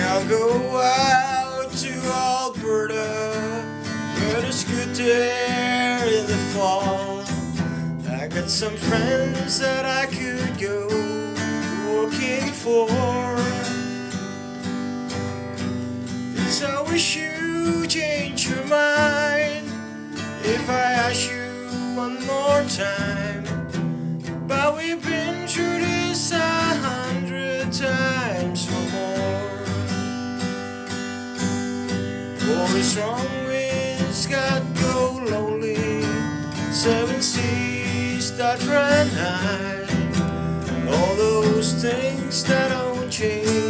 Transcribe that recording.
I'll go out to Alberta, where it's good there in the fall. I got some friends that I could go working for. Yes, I wish you change your mind if I ask you one more time. But we've been through this 100 times or more. War is strong winds got go lonely, 7 seas that run high. All those things that don't change